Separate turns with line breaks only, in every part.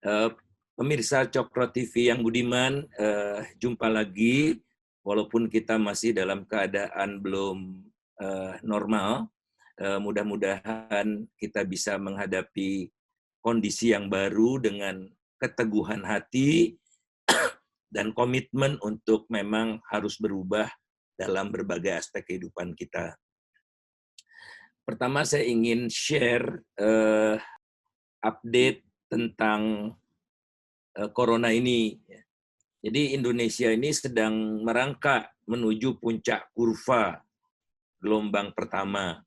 Eh, Pemirsa Cokro TV yang budiman, jumpa lagi. Walaupun kita masih dalam keadaan belum normal, mudah-mudahan kita bisa menghadapi kondisi yang baru dengan keteguhan hati dan komitmen untuk memang harus berubah dalam berbagai aspek kehidupan kita. Pertama, saya ingin share update tentang corona ini. Jadi Indonesia ini sedang merangkak menuju puncak kurva gelombang pertama.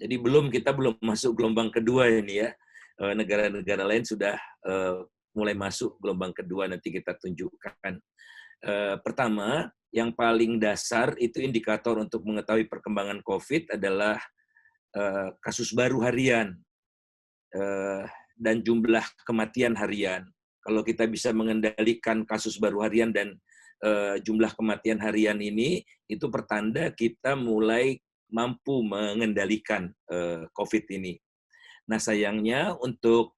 Jadi kita belum masuk gelombang kedua ini ya. Negara-negara lain sudah mulai masuk gelombang kedua, nanti kita tunjukkan. Pertama, yang paling dasar itu indikator untuk mengetahui perkembangan COVID adalah kasus baru harian dan jumlah kematian harian. Kalau kita bisa mengendalikan kasus baru harian dan jumlah kematian harian ini, itu pertanda kita mulai mampu mengendalikan COVID ini. Nah, sayangnya untuk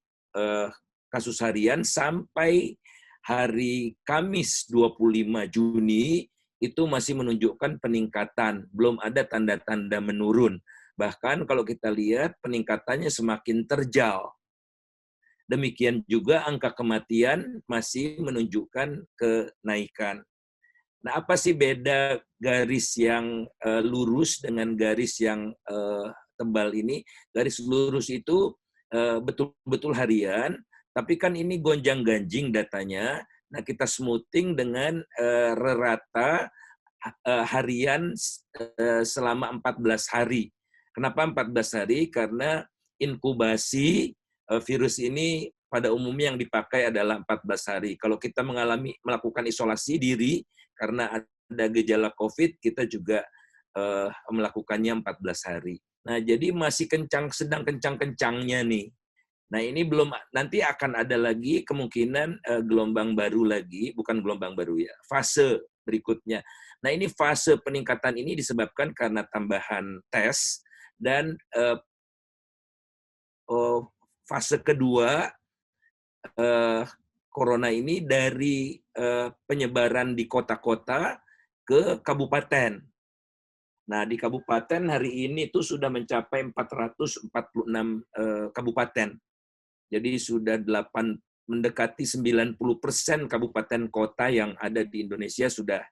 kasus harian sampai hari Kamis 25 Juni itu masih menunjukkan peningkatan, belum ada tanda-tanda menurun. Bahkan kalau kita lihat peningkatannya semakin terjal. Demikian juga angka kematian masih menunjukkan kenaikan. Nah, apa sih beda garis yang lurus dengan garis yang tebal ini? Garis lurus itu betul-betul harian, tapi kan ini gonjang-ganjing datanya. Nah, kita smoothing dengan rata harian selama 14 hari. Kenapa 14 hari? Karena inkubasi virus ini pada umumnya yang dipakai adalah 14 hari. Kalau kita melakukan isolasi diri karena ada gejala COVID, kita juga melakukannya 14 hari. Nah, jadi masih sedang kencang-kencangnya nih. Nah, ini belum, nanti akan ada lagi kemungkinan gelombang baru lagi, bukan gelombang baru ya, fase berikutnya. Nah, ini fase peningkatan ini disebabkan karena tambahan tes dan fase kedua corona ini dari penyebaran di kota-kota ke kabupaten. Nah, di kabupaten hari ini itu sudah mencapai 446 kabupaten. Jadi sudah mendekati 90% kabupaten kota yang ada di Indonesia sudah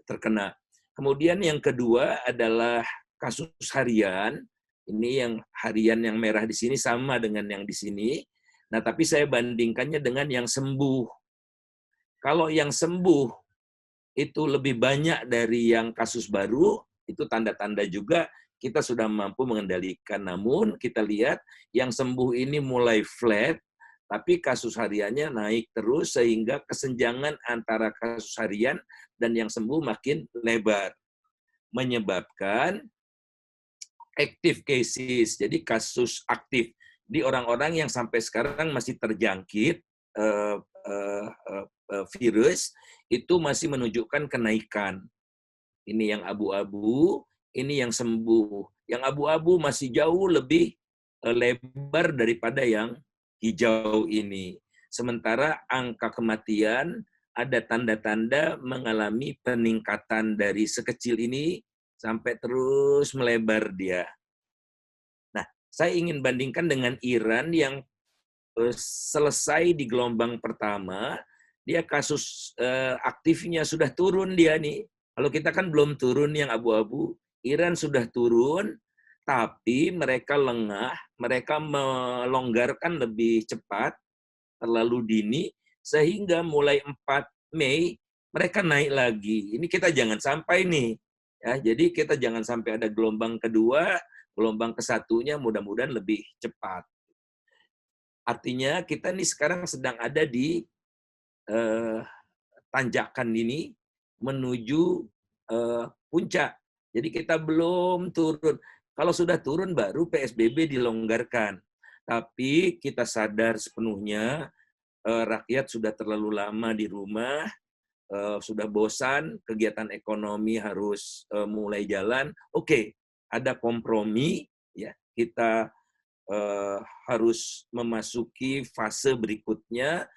terkena. Kemudian yang kedua adalah kasus harian. Ini yang harian yang merah di sini sama dengan yang di sini. Nah, tapi saya bandingkannya dengan yang sembuh. Kalau yang sembuh itu lebih banyak dari yang kasus baru, itu tanda-tanda juga kita sudah mampu mengendalikan. Namun kita lihat yang sembuh ini mulai flat, tapi kasus hariannya naik terus sehingga kesenjangan antara kasus harian dan yang sembuh makin lebar. Menyebabkan active cases, jadi kasus aktif di orang-orang yang sampai sekarang masih terjangkit virus, itu masih menunjukkan kenaikan. Ini yang abu-abu, ini yang sembuh. Yang abu-abu masih jauh lebih lebar daripada yang hijau ini. Sementara angka kematian ada tanda-tanda mengalami peningkatan dari sekecil ini sampai terus melebar dia. Nah, saya ingin bandingkan dengan Iran yang selesai di gelombang pertama, dia kasus aktifnya sudah turun dia nih. Kalau kita kan belum turun yang abu-abu, Iran sudah turun, tapi mereka lengah, mereka melonggarkan lebih cepat, terlalu dini, sehingga mulai 4 Mei mereka naik lagi. Ini kita jangan sampai nih. Ya, jadi kita jangan sampai ada gelombang kedua, gelombang ke-1-nya mudah-mudahan lebih cepat. Artinya kita nih sekarang sedang ada di tanjakan ini menuju puncak. Jadi kita belum turun. Kalau sudah turun baru PSBB dilonggarkan. Tapi kita sadar sepenuhnya rakyat sudah terlalu lama di rumah, sudah bosan, kegiatan ekonomi harus mulai jalan. Oke, ada kompromi, ya kita harus memasuki fase berikutnya,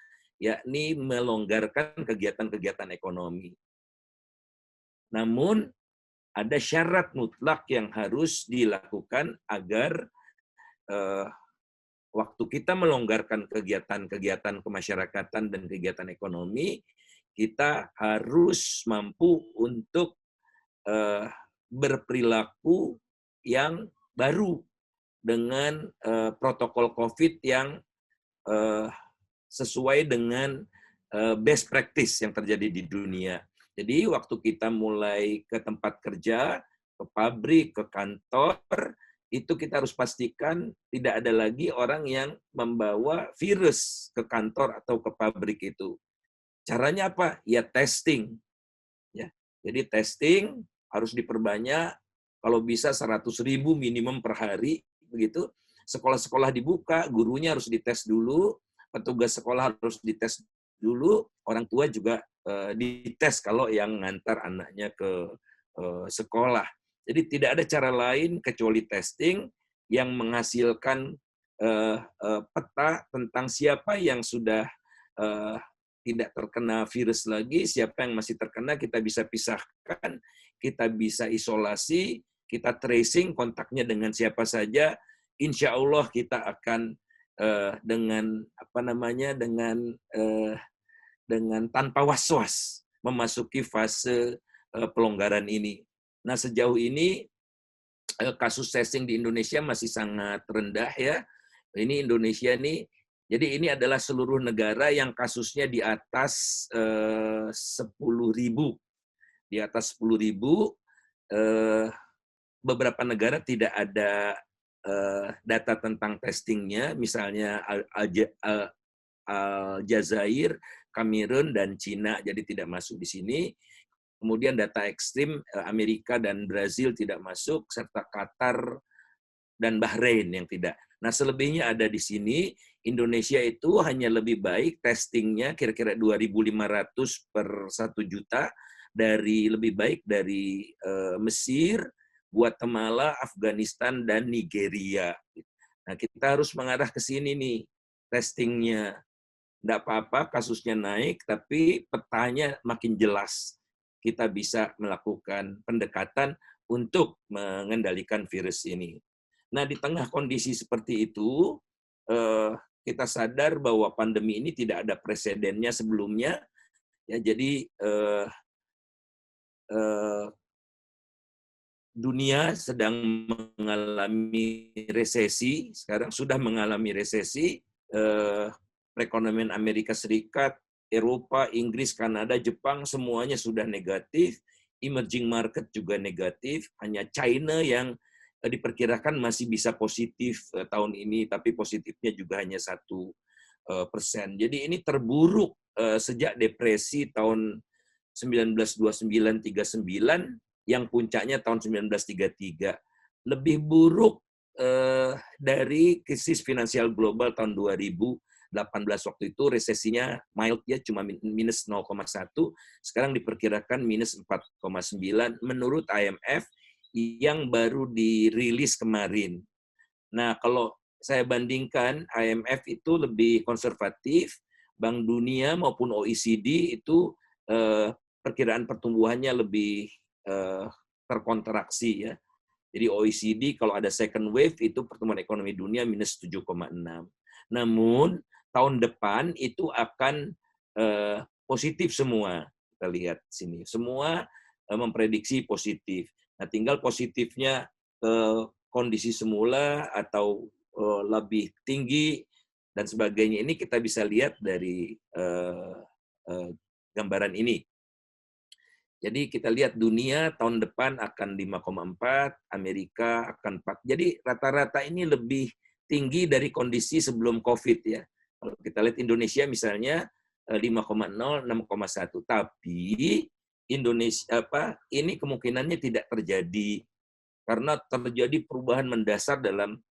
yakni melonggarkan kegiatan-kegiatan ekonomi. Namun, ada syarat mutlak yang harus dilakukan agar waktu kita melonggarkan kegiatan-kegiatan kemasyarakatan dan kegiatan ekonomi, kita harus mampu untuk berperilaku yang baru dengan protokol COVID yang sesuai dengan best practice yang terjadi di dunia. Jadi waktu kita mulai ke tempat kerja, ke pabrik, ke kantor, itu kita harus pastikan tidak ada lagi orang yang membawa virus ke kantor atau ke pabrik itu. Caranya apa? Ya testing. Ya. Jadi testing harus diperbanyak, kalau bisa 100.000 minimum per hari, begitu. Sekolah-sekolah dibuka, gurunya harus dites dulu, petugas sekolah harus dites dulu, orang tua juga dites kalau yang ngantar anaknya ke sekolah. Jadi tidak ada cara lain kecuali testing yang menghasilkan peta tentang siapa yang sudah tidak terkena virus lagi, siapa yang masih terkena kita bisa pisahkan, kita bisa isolasi, kita tracing kontaknya dengan siapa saja. Insya Allah kita akan dengan tanpa was-was memasuki fase pelonggaran ini. Nah, sejauh ini kasus testing di Indonesia masih sangat rendah ya. Ini Indonesia nih, jadi ini adalah seluruh negara yang kasusnya di atas 10.000. Di atas 10.000, beberapa negara tidak ada data tentang testingnya, misalnya Aljazair, Kamerun, dan Cina, jadi tidak masuk di sini. Kemudian data ekstrim, Amerika dan Brazil tidak masuk, serta Qatar dan Bahrain yang tidak. Nah, selebihnya ada di sini. Indonesia itu hanya lebih baik testingnya, kira-kira 2.500 per 1 juta, lebih baik dari Mesir, Guatemala, Afghanistan, dan Nigeria. Nah, kita harus mengarah ke sini nih, testingnya. Tidak apa-apa kasusnya naik, tapi petanya makin jelas. Kita bisa melakukan pendekatan untuk mengendalikan virus ini. Nah, di tengah kondisi seperti itu, kita sadar bahwa pandemi ini tidak ada presidennya sebelumnya. Ya, jadi dunia sedang mengalami resesi, sekarang sudah mengalami resesi. Perekonomian Amerika Serikat, Eropa, Inggris, Kanada, Jepang, semuanya sudah negatif. Emerging market juga negatif. Hanya China yang diperkirakan masih bisa positif tahun ini, tapi positifnya juga hanya 1%. Jadi ini terburuk sejak depresi tahun 1929-39, yang puncaknya tahun 1933. Lebih buruk dari krisis finansial global tahun 2018. Waktu itu resesinya mild ya, cuma minus 0,1, sekarang diperkirakan minus 4,9 menurut IMF yang baru dirilis kemarin. Nah, kalau saya bandingkan, IMF itu lebih konservatif, Bank Dunia maupun OECD itu perkiraan pertumbuhannya lebih terkontraksi ya. Jadi OECD kalau ada second wave itu pertumbuhan ekonomi dunia minus 7,6. Namun tahun depan itu akan positif semua. Kita lihat sini, semua memprediksi positif. Nah, tinggal positifnya kondisi semula atau lebih tinggi dan sebagainya. Ini kita bisa lihat dari gambaran ini. Jadi kita lihat dunia tahun depan akan 5,4, Amerika akan 4. Jadi rata-rata ini lebih tinggi dari kondisi sebelum COVID ya. Kalau kita lihat Indonesia misalnya 5,0, 6,1. Tapi Indonesia ini kemungkinannya tidak terjadi karena terjadi perubahan mendasar dalam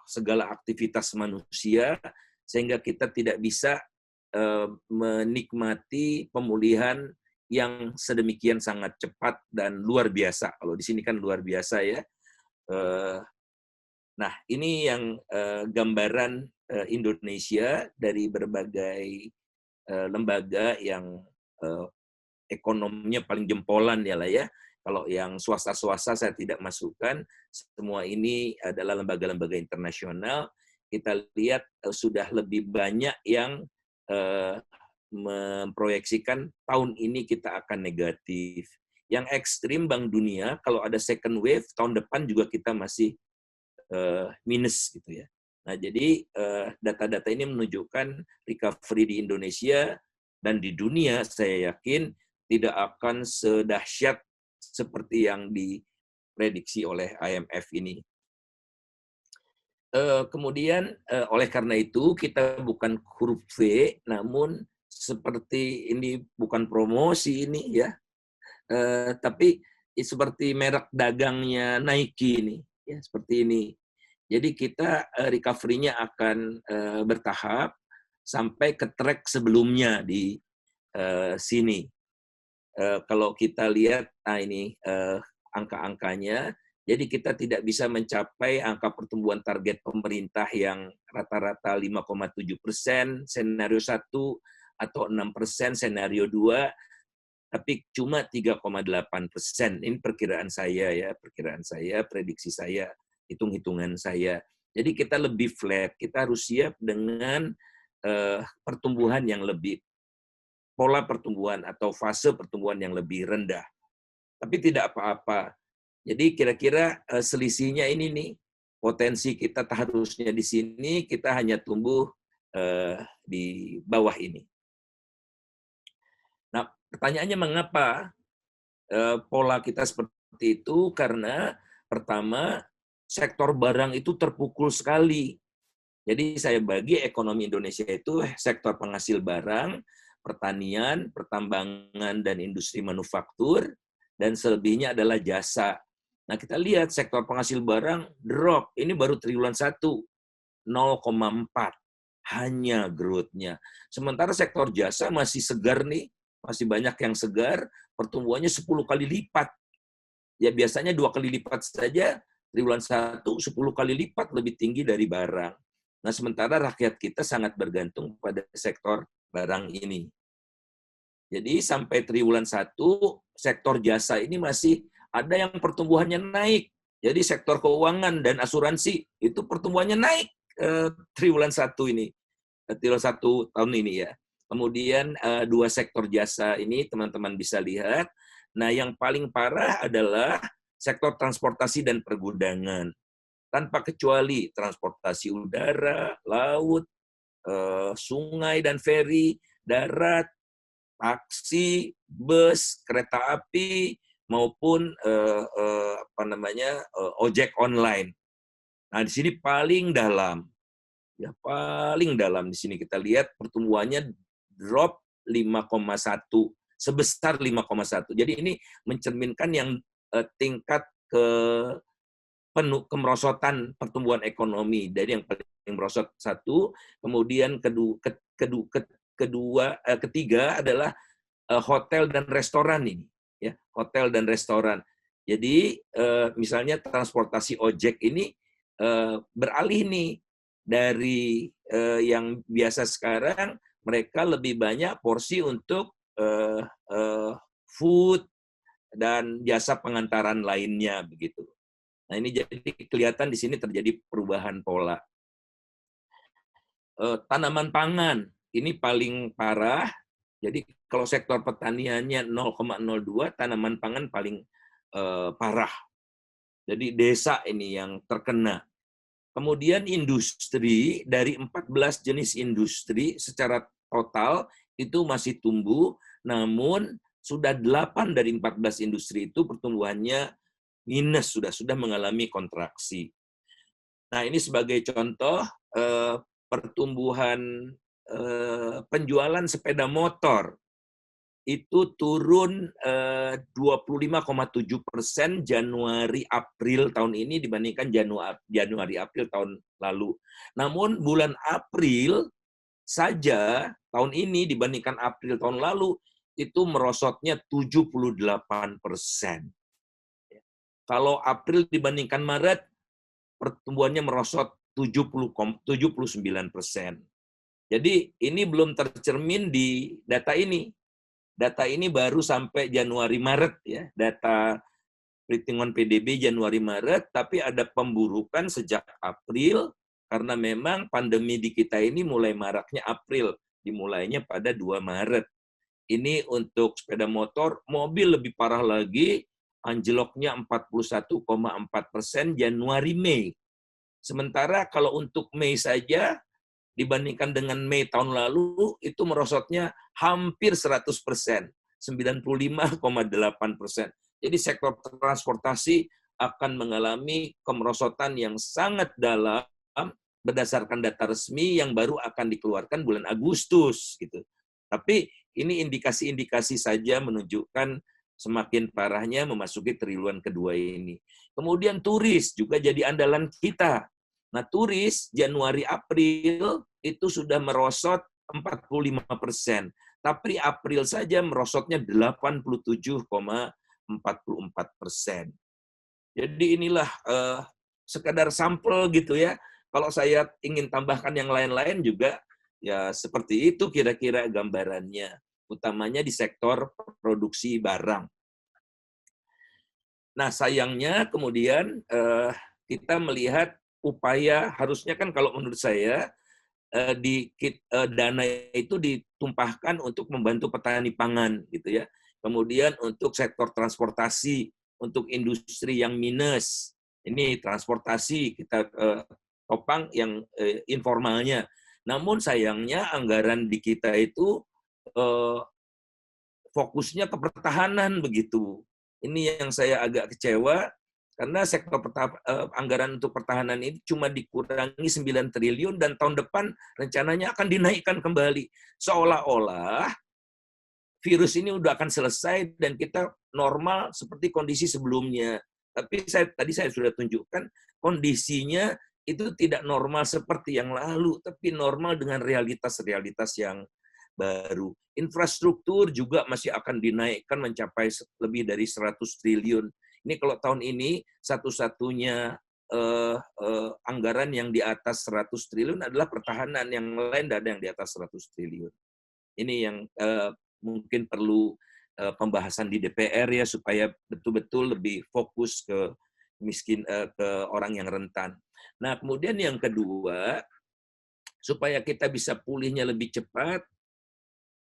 segala aktivitas manusia sehingga kita tidak bisa menikmati pemulihan yang sedemikian sangat cepat dan luar biasa. Kalau di sini kan luar biasa ya. Nah, ini yang gambaran Indonesia dari berbagai lembaga yang ekonominya paling jempolan ya lah ya. Kalau yang swasta-swasta saya tidak masukkan, semua ini adalah lembaga-lembaga internasional. Kita lihat sudah lebih banyak yang memproyeksikan tahun ini kita akan negatif. Yang ekstrim Bank Dunia, kalau ada second wave, tahun depan juga kita masih minus gitu ya. Nah, jadi data-data ini menunjukkan recovery di Indonesia dan di dunia saya yakin tidak akan sedahsyat seperti yang diprediksi oleh IMF ini. Kemudian oleh karena itu kita bukan huruf V, namun seperti ini bukan promosi ini ya, tapi seperti merek dagangnya Nike ini, ya seperti ini. Jadi kita recovery-nya akan bertahap sampai ke track sebelumnya di sini. Kalau kita lihat, nah ini angka-angkanya, jadi kita tidak bisa mencapai angka pertumbuhan target pemerintah yang rata-rata 5,7% senario 1 atau 6% senario 2, tapi cuma 3,8%. Ini perkiraan saya ya, prediksi saya, hitung-hitungan saya. Jadi kita lebih flat, kita harus siap dengan pertumbuhan yang lebih, pola pertumbuhan atau fase pertumbuhan yang lebih rendah. Tapi tidak apa-apa. Jadi kira-kira selisihnya ini nih, potensi kita harusnya di sini, kita hanya tumbuh di bawah ini. Nah, pertanyaannya mengapa pola kita seperti itu? Karena pertama, sektor barang itu terpukul sekali. Jadi saya bagi ekonomi Indonesia itu sektor penghasil barang, pertanian, pertambangan, dan industri manufaktur, dan selebihnya adalah jasa. Nah, kita lihat sektor penghasil barang drop, ini baru triwulan 1, 0,4 hanya growth-nya. Sementara sektor jasa masih segar nih, masih banyak yang segar, pertumbuhannya 10 kali lipat. Ya biasanya 2 kali lipat saja, triwulan 1 10 kali lipat lebih tinggi dari barang. Nah, sementara rakyat kita sangat bergantung pada sektor barang ini. Jadi sampai triwulan 1, sektor jasa ini masih ada yang pertumbuhannya naik. Jadi sektor keuangan dan asuransi itu pertumbuhannya naik triwulan 1 ini. Triwulan 1 tahun ini ya. Kemudian 2 sektor jasa ini teman-teman bisa lihat. Nah, yang paling parah adalah sektor transportasi dan pergudangan. Tanpa kecuali transportasi udara, laut, sungai dan feri, darat, taksi, bus, kereta api, maupun ojek online. Nah, di sini paling dalam. Ya, paling dalam di sini kita lihat pertumbuhannya drop 5,1, sebesar 5,1. Jadi ini mencerminkan yang tingkat kemerosotan pertumbuhan ekonomi. Dari yang paling merosot 1, kemudian ketiga adalah hotel dan restoran ini, ya, hotel dan restoran. Jadi misalnya transportasi ojek ini beralih nih dari yang biasa sekarang, mereka lebih banyak porsi untuk food dan jasa pengantaran lainnya begitu. Nah, ini jadi kelihatan di sini terjadi perubahan pola. Tanaman pangan ini paling parah. Jadi kalau sektor pertaniannya 0,02, tanaman pangan paling parah. Jadi desa ini yang terkena. Kemudian industri, dari 14 jenis industri secara total itu masih tumbuh, namun sudah 8 dari 14 industri itu pertumbuhannya minus, sudah mengalami kontraksi. Nah, ini sebagai contoh pertumbuhan penjualan sepeda motor itu turun 25,7% Januari-April tahun ini dibandingkan Januari-April tahun lalu. Namun bulan April saja tahun ini dibandingkan April tahun lalu itu merosotnya 78%. Kalau April dibandingkan Maret, pertumbuhannya merosot 79%. Jadi ini belum tercermin di data ini. Data ini baru sampai Januari-Maret ya, data perhitungan PDB Januari-Maret, tapi ada pemburukan sejak April karena memang pandemi di kita ini mulai maraknya April, dimulainya pada 2 Maret. Ini untuk sepeda motor, mobil lebih parah lagi, anjloknya 41,4% Januari-Mei. Sementara kalau untuk Mei saja, dibandingkan dengan Mei tahun lalu, itu merosotnya hampir 100%, 95,8%. Jadi sektor transportasi akan mengalami kemerosotan yang sangat dalam berdasarkan data resmi yang baru akan dikeluarkan bulan Agustus. Gitu. Tapi ini indikasi-indikasi saja menunjukkan semakin parahnya memasuki triwulan kedua ini. Kemudian turis juga jadi andalan kita. Nah, turis Januari-April itu sudah merosot 45%. Tapi April saja merosotnya 87,44%. Jadi inilah sekadar sampel gitu ya. Kalau saya ingin tambahkan yang lain-lain juga, ya seperti itu kira-kira gambarannya. Utamanya di sektor produksi barang. Nah, sayangnya kemudian kita melihat upaya, harusnya kan kalau menurut saya, dana itu ditumpahkan untuk membantu petani pangan gitu ya. Kemudian untuk sektor transportasi, untuk industri yang minus. Ini transportasi kita topang yang informalnya. Namun sayangnya anggaran di kita itu fokusnya ke pertahanan begitu. Ini yang saya agak kecewa karena sektor anggaran untuk pertahanan ini cuma dikurangi 9 triliun dan tahun depan rencananya akan dinaikkan kembali. Seolah-olah virus ini udah akan selesai dan kita normal seperti kondisi sebelumnya. Tapi tadi saya sudah tunjukkan kondisinya itu tidak normal seperti yang lalu, tapi normal dengan realitas-realitas yang baru. Infrastruktur juga masih akan dinaikkan mencapai lebih dari 100 triliun. Ini kalau tahun ini satu-satunya anggaran yang di atas 100 triliun adalah pertahanan, yang lain tidak ada yang di atas 100 triliun. Ini yang mungkin perlu pembahasan di DPR ya supaya betul-betul lebih fokus ke ke orang yang rentan. Nah, kemudian yang kedua, supaya kita bisa pulihnya lebih cepat,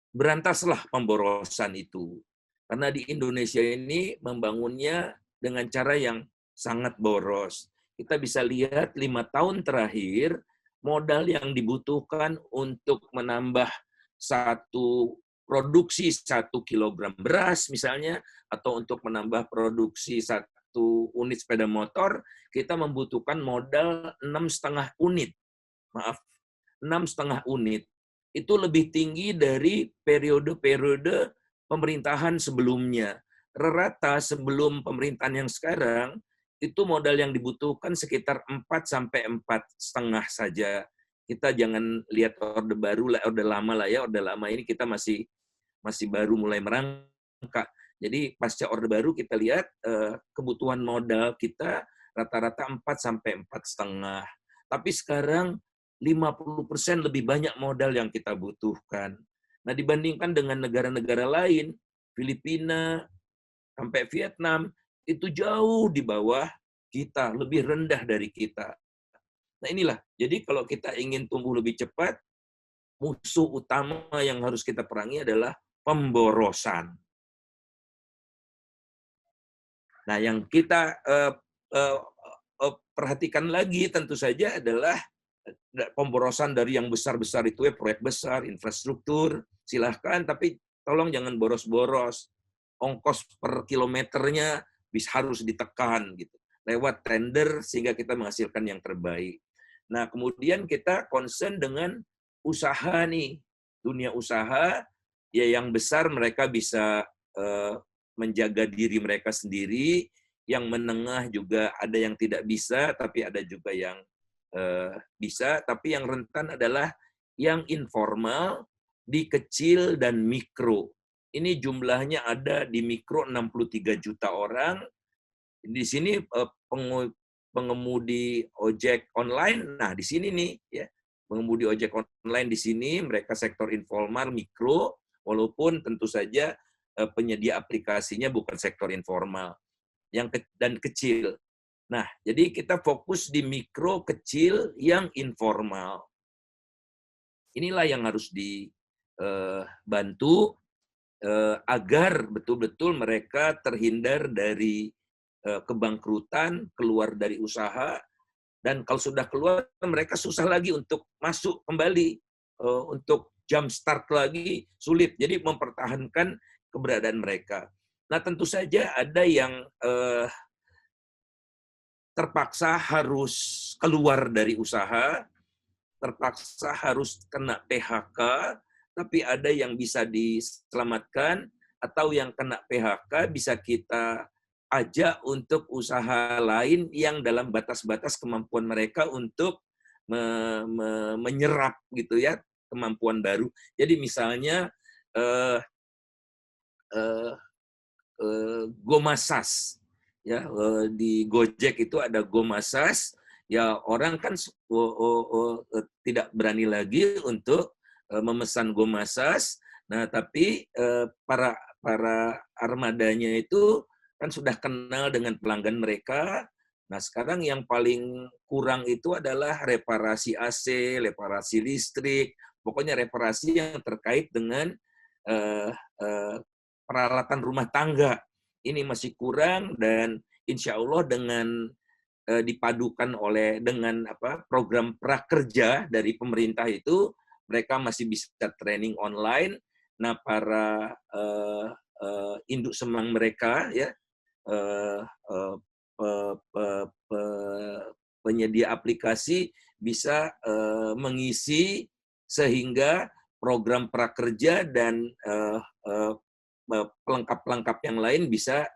berantaslah pemborosan itu. Karena di Indonesia ini membangunnya dengan cara yang sangat boros. Kita bisa lihat 5 tahun terakhir, modal yang dibutuhkan untuk menambah produksi 1 kilogram beras misalnya, atau untuk menambah produksi 1 unit sepeda motor, kita membutuhkan modal 6,5 unit. Maaf, 6,5 unit. Itu lebih tinggi dari periode-periode pemerintahan sebelumnya. Rata sebelum pemerintahan yang sekarang, itu modal yang dibutuhkan sekitar 4 sampai 4,5 saja. Kita jangan lihat orde baru, orde lama lah ya. Orde lama ini kita masih baru mulai merangkak. Jadi pasca orde baru kita lihat kebutuhan modal kita rata-rata 4 sampai 4,5. Tapi sekarang 50% lebih banyak modal yang kita butuhkan. Nah, dibandingkan dengan negara-negara lain, Filipina sampai Vietnam, itu jauh di bawah kita, lebih rendah dari kita. Nah, inilah. Jadi kalau kita ingin tumbuh lebih cepat, musuh utama yang harus kita perangi adalah pemborosan. Nah, yang kita perhatikan lagi tentu saja adalah pemborosan dari yang besar-besar itu ya, proyek besar, infrastruktur, silahkan, tapi tolong jangan boros-boros. Ongkos per kilometernya harus ditekan gitu, lewat tender sehingga kita menghasilkan yang terbaik. Nah, kemudian kita concern dengan usaha nih, dunia usaha, ya yang besar mereka bisa menjaga diri mereka sendiri, yang menengah juga ada yang tidak bisa, tapi ada juga yang bisa, tapi yang rentan adalah yang informal, di kecil dan mikro. Ini jumlahnya ada di mikro 63 juta orang. Di sini pengemudi ojek online. Nah, di sini nih ya, pengemudi ojek online di sini mereka sektor informal, mikro, walaupun tentu saja penyedia aplikasinya bukan sektor informal dan kecil. Nah, jadi kita fokus di mikro, kecil, yang informal. Inilah yang harus dibantu agar betul-betul mereka terhindar dari kebangkrutan, keluar dari usaha, dan kalau sudah keluar mereka susah lagi untuk masuk kembali, untuk jump start lagi sulit. Jadi mempertahankan keberadaan mereka. Nah, tentu saja ada yang terpaksa harus keluar dari usaha, terpaksa harus kena PHK, tapi ada yang bisa diselamatkan, atau yang kena PHK bisa kita ajak untuk usaha lain yang dalam batas-batas kemampuan mereka untuk menyerap gitu ya, kemampuan baru. Jadi misalnya Gomasas ya, di Gojek itu ada Gomasas. Ya, orang kan tidak berani lagi untuk memesan Gomasas. Nah, tapi para armadanya itu kan sudah kenal dengan pelanggan mereka. Nah, sekarang yang paling kurang itu adalah reparasi AC, reparasi listrik, pokoknya reparasi yang terkait dengan peralatan rumah tangga. Ini masih kurang, dan insya Allah dengan dipadukan dengan program prakerja dari pemerintah itu, mereka masih bisa training online. Nah, para induk semang mereka ya, penyedia aplikasi bisa mengisi sehingga program prakerja dan pelengkap-pelengkap yang lain bisa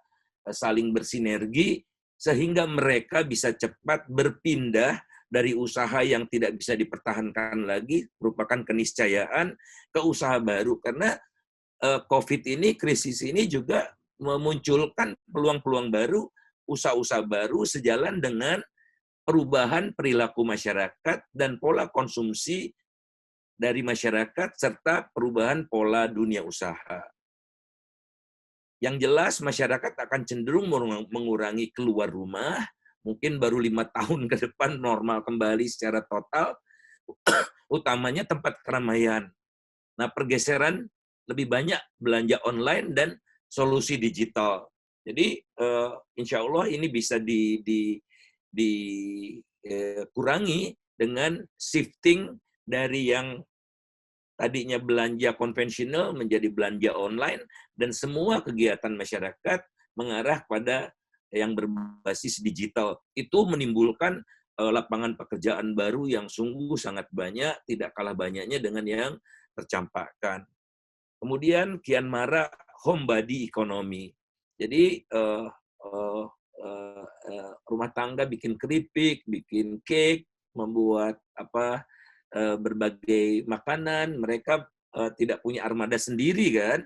saling bersinergi sehingga mereka bisa cepat berpindah dari usaha yang tidak bisa dipertahankan lagi, merupakan keniscayaan, ke usaha baru. Karena COVID ini, krisis ini juga memunculkan peluang-peluang baru, usaha-usaha baru sejalan dengan perubahan perilaku masyarakat dan pola konsumsi dari masyarakat serta perubahan pola dunia usaha. Yang jelas masyarakat akan cenderung mengurangi keluar rumah, mungkin baru 5 tahun ke depan normal kembali secara total, utamanya tempat keramaian. Nah, pergeseran lebih banyak belanja online dan solusi digital. Jadi, insya Allah ini bisa dikurangi dengan shifting dari yang tadinya belanja konvensional menjadi belanja online, dan semua kegiatan masyarakat mengarah pada yang berbasis digital. Itu menimbulkan lapangan pekerjaan baru yang sungguh sangat banyak, tidak kalah banyaknya dengan yang tercampakkan. Kemudian kian marak homebody economy. Jadi rumah tangga bikin keripik, bikin cake, membuat berbagai makanan. Mereka tidak punya armada sendiri kan,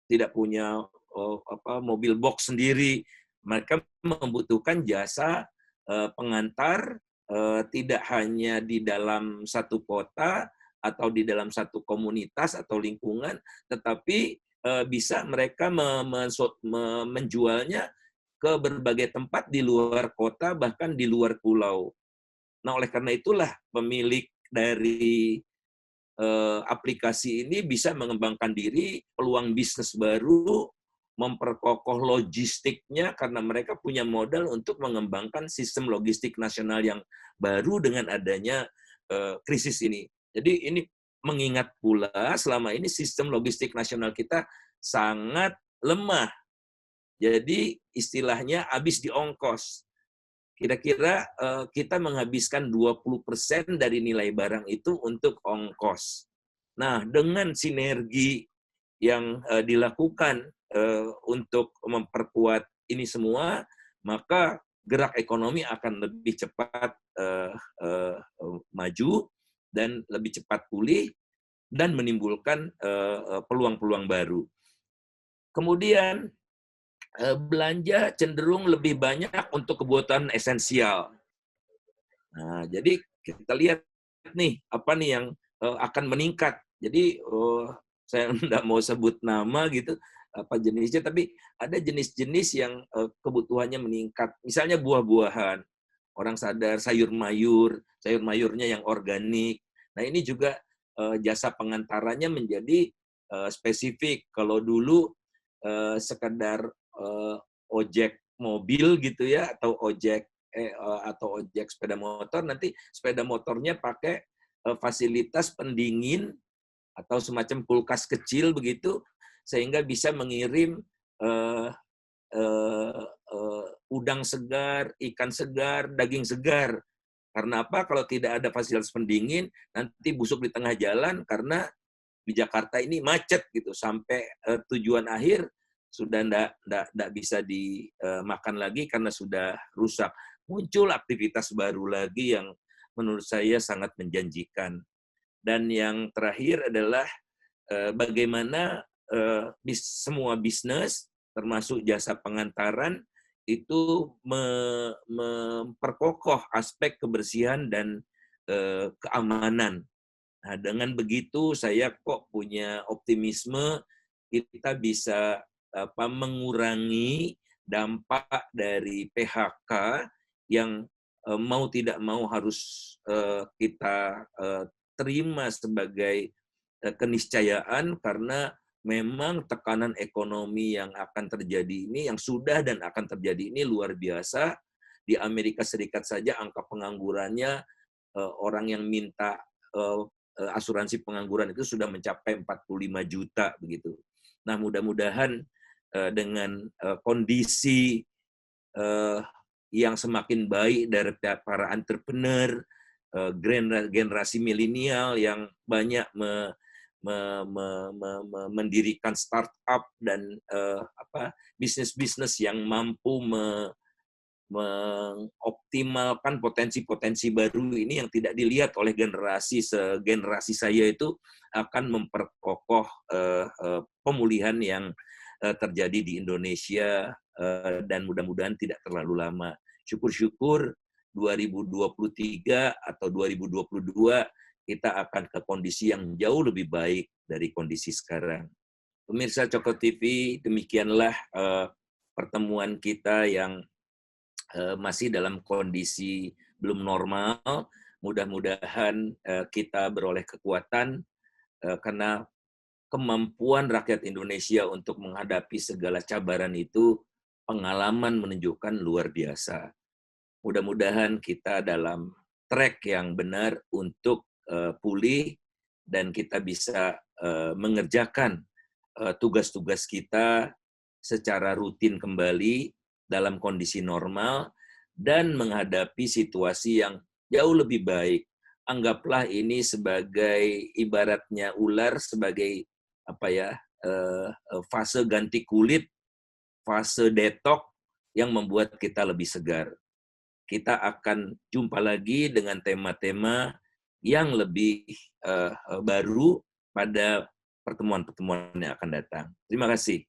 tidak punya mobil box sendiri. Mereka membutuhkan jasa pengantar, tidak hanya di dalam satu kota atau di dalam satu komunitas atau lingkungan, tetapi bisa mereka menjualnya ke berbagai tempat di luar kota, bahkan di luar pulau. Nah, oleh karena itulah pemilik dari aplikasi ini bisa mengembangkan diri, peluang bisnis baru, memperkokoh logistiknya karena mereka punya modal untuk mengembangkan sistem logistik nasional yang baru dengan adanya krisis ini. Jadi ini mengingat pula selama ini sistem logistik nasional kita sangat lemah. Jadi istilahnya habis di ongkos. Kira-kira kita menghabiskan 20% dari nilai barang itu untuk ongkos. Nah, dengan sinergi yang dilakukan untuk memperkuat ini semua, maka gerak ekonomi akan lebih cepat maju dan lebih cepat pulih dan menimbulkan peluang-peluang baru. Kemudian belanja cenderung lebih banyak untuk kebutuhan esensial. Nah, jadi kita lihat nih, apa nih yang akan meningkat. Jadi, saya enggak mau sebut nama gitu, apa jenisnya, tapi ada jenis-jenis yang kebutuhannya meningkat. Misalnya buah-buahan, orang sadar sayur mayurnya yang organik. Nah, ini juga jasa pengantarannya menjadi spesifik. Kalau dulu sekedar ojek mobil gitu ya, atau ojek sepeda motor, nanti sepeda motornya pakai fasilitas pendingin atau semacam kulkas kecil begitu, sehingga bisa mengirim eh, udang segar, ikan segar, daging segar. Karena apa? Kalau tidak ada fasilitas pendingin, nanti busuk di tengah jalan karena di Jakarta ini macet gitu, sampai tujuan akhir sudah ndak bisa dimakan lagi karena sudah rusak. Muncul aktivitas baru lagi yang menurut saya sangat menjanjikan. Dan yang terakhir adalah bagaimana semua bisnis, termasuk jasa pengantaran, itu memperkokoh aspek kebersihan dan keamanan. Nah, dengan begitu saya kok punya optimisme kita bisa mengurangi dampak dari PHK yang mau tidak mau harus kita terima sebagai keniscayaan, karena memang tekanan ekonomi yang akan terjadi ini, yang sudah dan akan terjadi ini luar biasa. Di Amerika Serikat saja angka penganggurannya, orang yang minta asuransi pengangguran itu sudah mencapai 45 juta begitu. Nah, mudah-mudahan dengan kondisi yang semakin baik dari para entrepreneur, generasi milenial yang banyak mendirikan startup dan bisnis-bisnis yang mampu mengoptimalkan potensi-potensi baru ini yang tidak dilihat oleh segenerasi saya, itu akan memperkokoh pemulihan yang terjadi di Indonesia, dan mudah-mudahan tidak terlalu lama. Syukur-syukur 2023 atau 2022 kita akan ke kondisi yang jauh lebih baik dari kondisi sekarang. Pemirsa Coko TV, demikianlah pertemuan kita yang masih dalam kondisi belum normal. Mudah-mudahan kita beroleh kekuatan, karena kemampuan rakyat Indonesia untuk menghadapi segala cabaran itu, pengalaman menunjukkan luar biasa. Mudah-mudahan kita dalam track yang benar untuk pulih, dan kita bisa mengerjakan tugas-tugas kita secara rutin kembali dalam kondisi normal, dan menghadapi situasi yang jauh lebih baik. Anggaplah ini sebagai ibaratnya ular, sebagai fase ganti kulit, fase detok yang membuat kita lebih segar. Kita akan jumpa lagi dengan tema-tema yang lebih baru pada pertemuan-pertemuan yang akan datang. Terima kasih.